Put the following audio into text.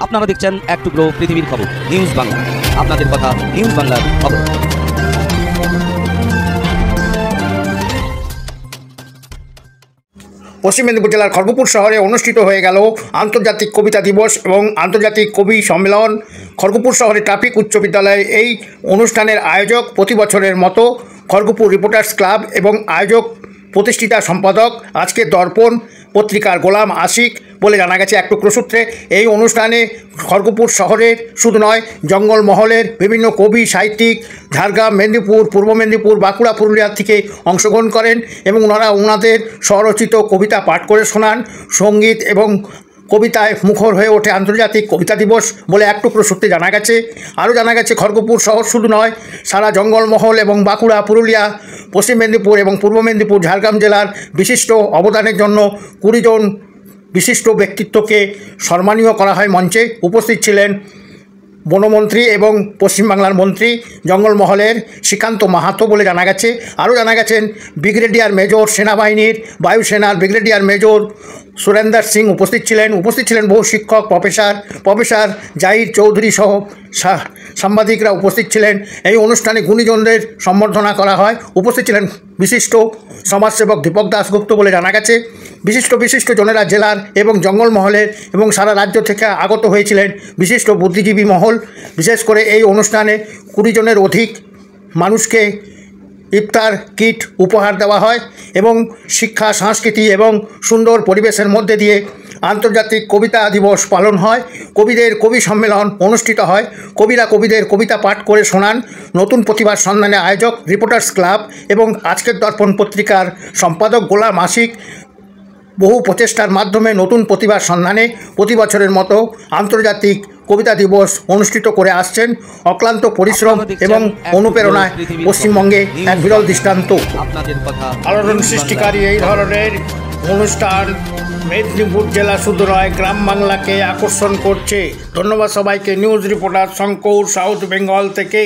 আপনারা দেখছেন এক টুকরো পৃথিবীর খবর নিউজ বাংলা। আপনাদের কথা নিউজ বাংলার খবর। পশ্চিম মেদিনীপুর জেলার খড়গপুর শহরে অনুষ্ঠিত হয়ে গেল আন্তর্জাতিক কবিতা দিবস এবং আন্তর্জাতিক কবি সম্মেলন। খড়গপুর শহরে ট্রাফিক উচ্চ বিদ্যালয়ে এই অনুষ্ঠানের আয়োজক প্রতি বছরের মতো খড়গপুর রিপোর্টার্স ক্লাব এবং আয়োজক প্রতিষ্ঠিতা সম্পাদক আজকে দর্পণ পত্রিকার গোলাম আশিক বলে জানা গেছে এক টুকরো সূত্রে। এই অনুষ্ঠানে খড়গপুর শহরের শুধু নয় জঙ্গলমহলের বিভিন্ন কবি সাহিত্যিক ঝাড়গ্রাম, মেদিনীপুর, পূর্ব মেদিনীপুর, বাঁকুড়া, পুরুলিয়া থেকে অংশগ্রহণ করেন এবং ওনাদের স্বরচিত কবিতা পাঠ করে শোনান। সঙ্গীত এবং কবিতায় মুখর হয়ে ওঠে আন্তর্জাতিক কবিতা দিবস বলে এক টুকরো সূত্রে জানা গেছে। আরও জানা গেছে খড়গপুর শহর শুধু নয় সারা জঙ্গলমহল এবং বাঁকুড়া, পুরুলিয়া, পশ্চিম মেদিনীপুর এবং পূর্ব মেদিনীপুর, ঝাড়গ্রাম জেলার বিশিষ্ট অবদানের জন্য 20 জন বিশিষ্ট ব্যক্তিত্বকে সম্মানীয় করা হয়। মঞ্চে উপস্থিত ছিলেন বনমন্ত্রী এবং পশ্চিমবাংলার মন্ত্রী জঙ্গলমহলের শ্রীকান্ত মাহাতো বলে জানা গেছে। আরও জানা গেছেন ব্রিগেডিয়ার মেজর সেনাবাহিনীর বায়ুসেনার ব্রিগেডিয়ার মেজর সুরেন্দর সিং উপস্থিত ছিলেন বহু শিক্ষক, প্রফেসর জাহির চৌধুরী সহ সাংবাদিকরা উপস্থিত ছিলেন। এই অনুষ্ঠানে গুণীজনদের সম্বর্ধনা করা হয়। উপস্থিত ছিলেন বিশিষ্ট সমাজসেবক দীপক দাশগুপ্ত বলে জানা গেছে। বিশিষ্ট জনেরা জেলার এবং জঙ্গলমহলের এবং সারা রাজ্য থেকে আগত হয়েছিলেন বিশিষ্ট বুদ্ধিজীবী মহল। বিশেষ করে এই অনুষ্ঠানে 20 জনের অধিক মানুষকে ইফতার কিট উপহার দেওয়া হয় এবং শিক্ষা, সংস্কৃতি এবং সুন্দর পরিবেশের মধ্যে দিয়ে আন্তর্জাতিক কবিতা দিবস পালন হয়। কবিদের কবি সম্মেলন অনুষ্ঠিত হয়। কবিরা কবিদের কবিতা পাঠ করে শোনান। নতুন প্রতিভার সন্ধানে আয়োজক রিপোর্টার্স ক্লাব এবং আজকের দর্পণ পত্রিকার সম্পাদক গোলাম আশিক বহু প্রচেষ্টার মাধ্যমে নতুন প্রতিভার সন্ধানে প্রতি বছরের মতো আন্তর্জাতিক কবিতা দিবস অনুষ্ঠিত করে আসছেন। অক্লান্ত পরিশ্রম এবং অনুপ্রেরণায় পশ্চিমবঙ্গে এক বিরল দৃষ্টান্ত। আলোড়ন সৃষ্টিকারী এই ধরনের অনুষ্ঠান মেদিনীপুর জেলা শুধু নয় গ্রাম বাংলাকে আকর্ষণ করছে। ধন্যবাদ সবাইকে। News reporter Shankar, south Bengal থেকে।